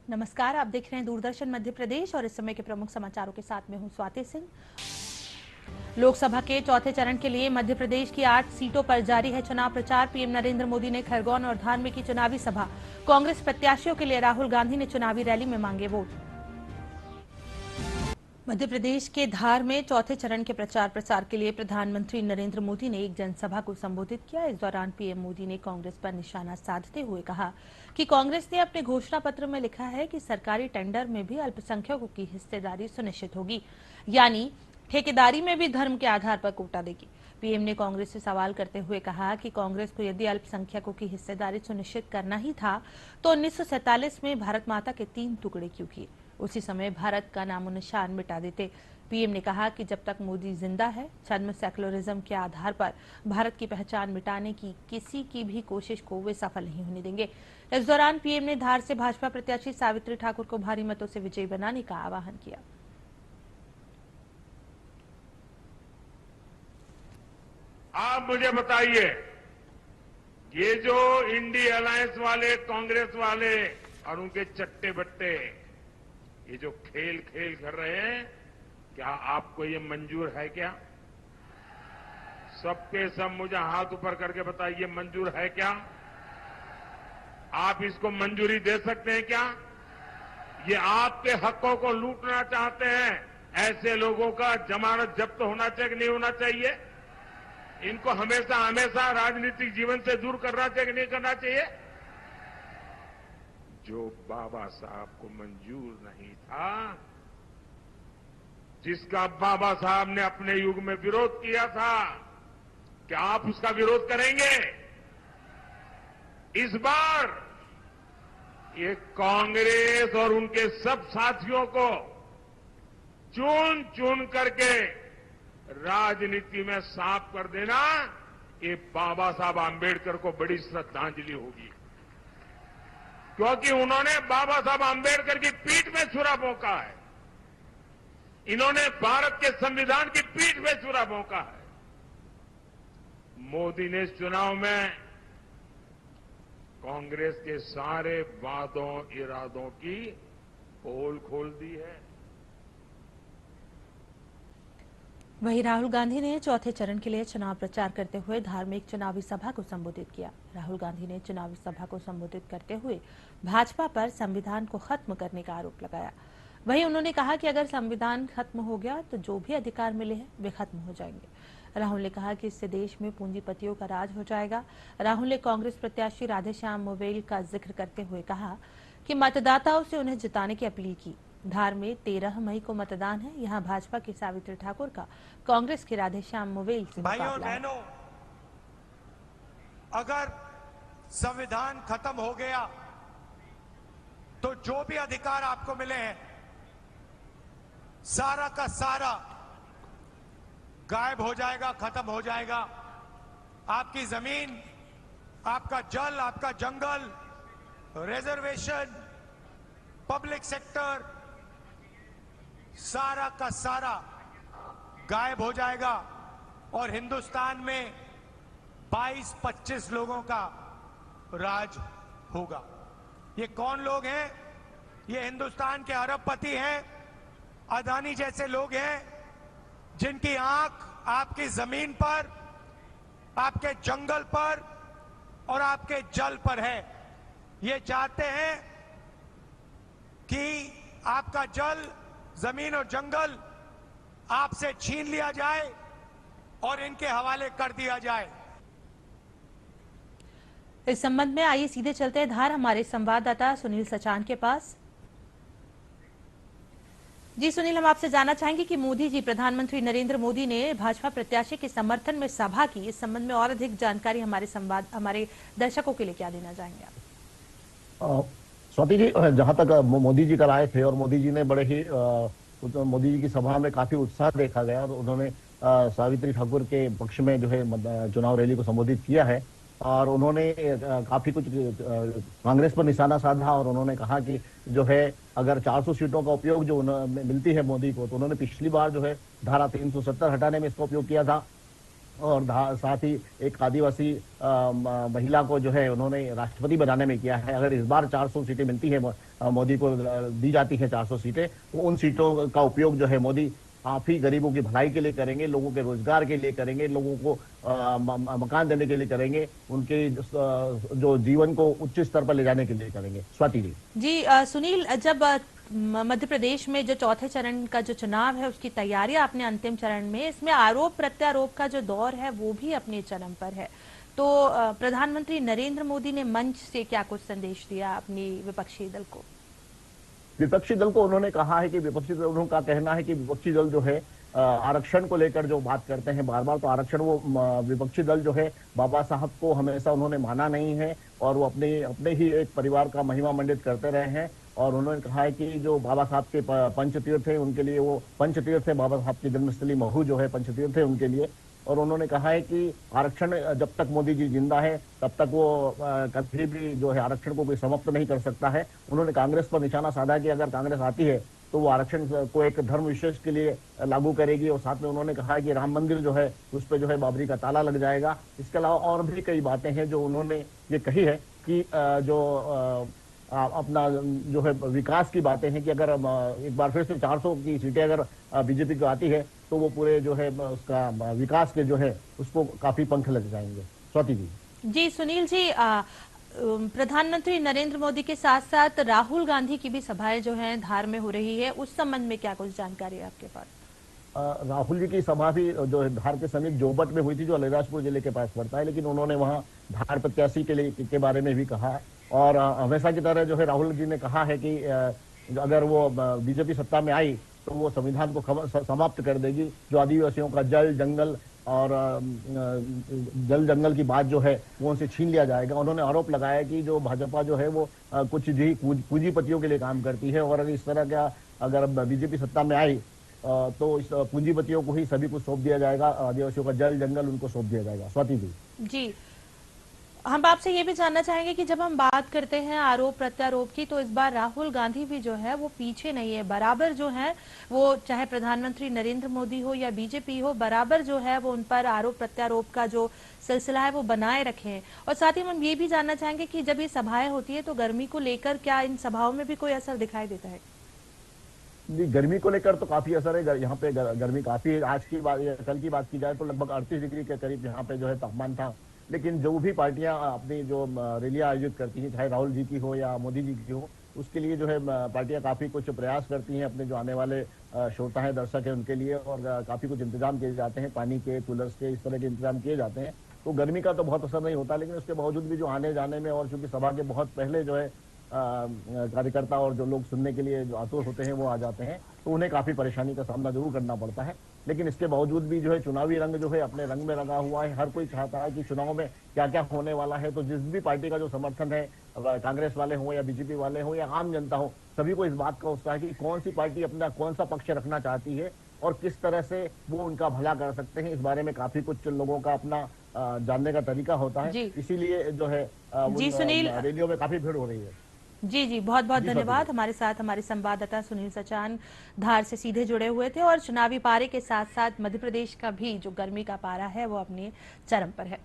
नमस्कार, आप देख रहे हैं दूरदर्शन मध्य प्रदेश और इस समय के प्रमुख समाचारों के साथ में हूं स्वाति सिंह। लोकसभा के चौथे चरण के लिए मध्य प्रदेश की 8 सीटों पर जारी है चुनाव प्रचार। पीएम नरेंद्र मोदी ने खरगोन और धार में की चुनावी सभा। कांग्रेस प्रत्याशियों के लिए राहुल गांधी ने चुनावी रैली में मांगे वोट। मध्य प्रदेश के धार में चौथे चरण के प्रचार के लिए प्रधानमंत्री नरेंद्र मोदी ने एक जनसभा को संबोधित किया। इस दौरान पीएम मोदी ने कांग्रेस पर निशाना साधते हुए कहा कि कांग्रेस ने अपने घोषणा पत्र में लिखा है कि सरकारी टेंडर में भी अल्पसंख्यकों की हिस्सेदारी सुनिश्चित होगी, यानी ठेकेदारी में भी धर्म के आधार पर कोटा देगी। पीएम ने कांग्रेस से सवाल करते हुए कहा कि कांग्रेस को यदि अल्पसंख्यकों की हिस्सेदारी सुनिश्चित करना ही था तो 1947 में भारत माता के 3 टुकड़े क्यों किए? उसी समय भारत का नामो निशान मिटा देते। पीएम ने कहा कि जब तक मोदी जिंदा है, छद्म सेकुलरिज्म के आधार पर भारत की पहचान मिटाने की किसी की भी कोशिश को वे सफल नहीं होने देंगे। इस दौरान पीएम ने धार से भाजपा प्रत्याशी सावित्री ठाकुर को भारी मतों से विजयी बनाने का आह्वान किया। आप मुझे बताइए, ये जो इंडी अलायंस वाले, कांग्रेस वाले और उनके चट्टे बट्टे ये जो खेल कर रहे हैं, क्या आपको ये मंजूर है? क्या सबके सब मुझे हाथ ऊपर करके बताइए, मंजूर है क्या? आप इसको मंजूरी दे सकते हैं क्या? ये आपके हकों को लूटना चाहते हैं। ऐसे लोगों का जमानत जब्त होना चाहिए कि नहीं होना चाहिए? इनको हमेशा हमेशा राजनीतिक जीवन से दूर करना चाहिए कि नहीं करना चाहिए? जो बाबा साहब को मंजूर नहीं था, जिसका बाबा साहब ने अपने युग में विरोध किया था, क्या आप उसका विरोध करेंगे? इस बार ये कांग्रेस और उनके सब साथियों को चुन चुन करके राजनीति में साफ कर देना, ये बाबा साहब आंबेडकर को बड़ी श्रद्धांजलि होगी, क्योंकि उन्होंने बाबा साहब आंबेडकर की पीठ में छुरा भोंका है। इन्होंने भारत के संविधान की पीठ में छुरा भोंका है। मोदी ने इस चुनाव में कांग्रेस के सारे वादों इरादों की पोल खोल दी है। वहीं राहुल गांधी ने चौथे चरण के लिए चुनाव प्रचार करते हुए धार्मिक चुनावी सभा को संबोधित किया। राहुल गांधी ने चुनावी सभा को संबोधित करते हुए भाजपा पर संविधान को खत्म करने का आरोप लगाया। वहीं उन्होंने कहा कि अगर संविधान खत्म हो गया तो जो भी अधिकार मिले हैं वे खत्म हो जाएंगे। राहुल ने कहा कि इससे देश में पूंजीपतियों का राज हो जाएगा। राहुल ने कांग्रेस प्रत्याशी राधेश्याम मोवेल का जिक्र करते हुए कहा कि मतदाताओं से उन्हें जिताने की अपील की। धार में 13 मई को मतदान है। यहां भाजपा की सावित्री ठाकुर का कांग्रेस के राधेश्याम मोवेल से मुकाबला है। बहनों, अगर संविधान खत्म हो गया तो जो भी अधिकार आपको मिले हैं सारा का सारा गायब हो जाएगा, खत्म हो जाएगा। आपकी जमीन, आपका जल, आपका जंगल, रिजर्वेशन, पब्लिक सेक्टर, सारा का सारा गायब हो जाएगा और हिंदुस्तान में 22-25 लोगों का राज होगा। ये कौन लोग हैं? ये हिंदुस्तान के अरबपति हैं, अदानी जैसे लोग हैं, जिनकी आंख आपकी जमीन पर, आपके जंगल पर और आपके जल पर है। ये चाहते हैं कि आपका जल, जमीन और जंगल आपसे छीन लिया जाए और इनके हवाले कर दिया जाए। इस संबंध में आइए सीधे चलते हैं धार हमारे संवाददाता सुनील सचान के पास। जी सुनील, हम आपसे जानना चाहेंगे कि मोदी जी, प्रधानमंत्री नरेंद्र मोदी ने भाजपा प्रत्याशी के समर्थन में सभा की। इस संबंध में और अधिक जानकारी हमारे दर्शकों के लिए क्या देना चाहेंगे आप? स्वाति जी, जहां तक मोदी जी कल आए थे और मोदी जी ने बड़े ही मोदी जी की सभा में काफी उत्साह देखा गया और उन्होंने सावित्री ठाकुर के पक्ष में जो है चुनाव रैली को संबोधित किया है और उन्होंने काफी कुछ कांग्रेस पर निशाना साधा और उन्होंने कहा कि जो है अगर 400 सीटों का उपयोग जो मिलती है मोदी को, तो उन्होंने पिछली बार जो है धारा 370 हटाने में इसका उपयोग किया था और साथ ही एक आदिवासी महिला को जो है उन्होंने राष्ट्रपति बनाने में किया है। अगर इस बार 400 सीटें मिलती है मोदी को, दी जाती है 400 सीटें, तो उन सीटों का उपयोग जो है मोदी काफी गरीबों की भलाई के लिए करेंगे, लोगों के रोजगार के लिए करेंगे, लोगों को मकान देने के लिए करेंगे, उनके जो जीवन को उच्च स्तर पर ले जाने के लिए करेंगे। स्वाति जी। जी सुनील, जब मध्य प्रदेश में जो चौथे चरण का जो चुनाव है उसकी तैयारियां अपने अंतिम चरण में, इसमें आरोप प्रत्यारोप का जो दौर है वो भी अपने चरम पर है, तो प्रधानमंत्री नरेंद्र मोदी ने मंच से क्या कुछ संदेश दिया अपनी विपक्षी दल को? विपक्षी दल को उन्होंने कहा है कि विपक्षी दल, उनका कहना है कि विपक्षी दल जो है आरक्षण को लेकर जो बात करते हैं बार बार, तो आरक्षण वो विपक्षी दल जो है बाबा साहब को हमेशा उन्होंने माना नहीं है और वो अपने ही एक परिवार का महिमा मंडित करते रहे हैं। और उन्होंने कहा है कि जो बाबा साहब के पंचतीर्थ है उनके लिए वो पंचतीर्थ है, बाबा साहब की जन्मस्थली महू जो है पंचतीर्थ है उनके लिए। और उन्होंने कहा है कि आरक्षण जब तक मोदी जी जिंदा है तब तक वो कभी भी जो है आरक्षण को कोई समाप्त नहीं कर सकता है। उन्होंने कांग्रेस पर निशाना साधा कि अगर कांग्रेस आती है तो वो आरक्षण को एक धर्म विशेष के लिए लागू करेगी, और साथ में उन्होंने कहा है कि राम मंदिर जो है उस पर जो है बाबरी का ताला लग जाएगा। इसके अलावा और भी कई बातें हैं जो उन्होंने ये कही है कि जो अपना जो है विकास की बातें हैं कि अगर एक बार फिर से 400 की सीटें अगर बीजेपी को आती है तो वो पूरे जो है उसका विकास के जो है उसको काफी पंख लग जाएंगे। स्वाति जी। जी सुनील जी, प्रधानमंत्री नरेंद्र मोदी के साथ साथ राहुल गांधी की भी सभाएं जो हैं धार में हो रही है, उस संबंध में क्या कुछ जानकारी है आपके पास? राहुल जी की सभा भी जो है धार के समीप जोबट में हुई थी, जो अलीराजपुर जिले के पास पड़ता है, लेकिन उन्होंने वहां धार प्रत्याशी के बारे में भी कहा। और हमेशा की तरह जो है राहुल जी ने कहा है कि अगर वो बीजेपी सत्ता में आई तो वो संविधान को समाप्त कर देगी, जो आदिवासियों का जल जंगल और जल जंगल की बात जो है वो उनसे छीन लिया जाएगा। उन्होंने आरोप लगाया कि जो भाजपा जो है वो कुछ जी पूंजीपतियों के लिए काम करती है, और इस तरह का अगर बीजेपी सत्ता में आई तो इस पूंजीपतियों को ही सभी कुछ सौंप दिया जाएगा, आदिवासियों का जल जंगल उनको सौंप दिया जाएगा। स्वाति जी। जी, हम आपसे ये भी जानना चाहेंगे कि जब हम बात करते हैं आरोप प्रत्यारोप की, तो इस बार राहुल गांधी भी जो है वो पीछे नहीं है, बराबर जो है वो चाहे प्रधानमंत्री नरेंद्र मोदी हो या बीजेपी हो, बराबर जो है वो उन पर आरोप प्रत्यारोप का जो सिलसिला है वो बनाए रखे हैं। और साथ ही हम ये भी जानना चाहेंगे कि जब ये सभाएं होती है तो गर्मी को लेकर क्या इन सभाओं में भी कोई असर दिखाई देता है? जी, गर्मी को लेकर तो काफी असर है। यहाँ पे गर्मी काफी है। आज की बात या कल की बात की जाए तो लगभग 38 डिग्री के करीब यहाँ पे जो है तापमान था। लेकिन जो भी पार्टियां अपनी जो रैलियां आयोजित करती हैं, चाहे राहुल जी की हो या मोदी जी की हो, उसके लिए जो है पार्टियां काफी कुछ प्रयास करती हैं अपने जो आने वाले श्रोता है, दर्शक है उनके लिए, और काफी कुछ इंतजाम किए जाते हैं, पानी के, कूलर्स के, इस तरह के इंतजाम किए जाते हैं। तो गर्मी का तो बहुत असर नहीं होता, लेकिन उसके बावजूद भी जो आने जाने में, और चूंकि सभा के बहुत पहले जो है कार्यकर्ता और जो लोग सुनने के लिए जो आतुर होते हैं वो आ जाते हैं, तो उन्हें काफी परेशानी का सामना जरूर करना पड़ता है। लेकिन इसके बावजूद भी जो है चुनावी रंग जो है अपने रंग में लगा हुआ है। हर कोई चाहता है कि चुनाव में क्या क्या होने वाला है, तो जिस भी पार्टी का जो समर्थन है, कांग्रेस वाले हो या बीजेपी वाले हो या आम जनता हो, सभी को इस बात का उत्साह है कि कौन सी पार्टी अपना कौन सा पक्ष रखना चाहती है और किस तरह से वो उनका भला कर सकते हैं। इस बारे में काफी कुछ लोगों का अपना जानने का तरीका होता है, इसीलिए जो है रैलियों में काफी भीड़ हो रही है। जी जी, बहुत बहुत धन्यवाद। हमारे साथ हमारे संवाददाता सुनील सचान धार से सीधे जुड़े हुए थे, और चुनावी पारे के साथ साथ मध्य प्रदेश का भी जो गर्मी का पारा है वो अपने चरम पर है।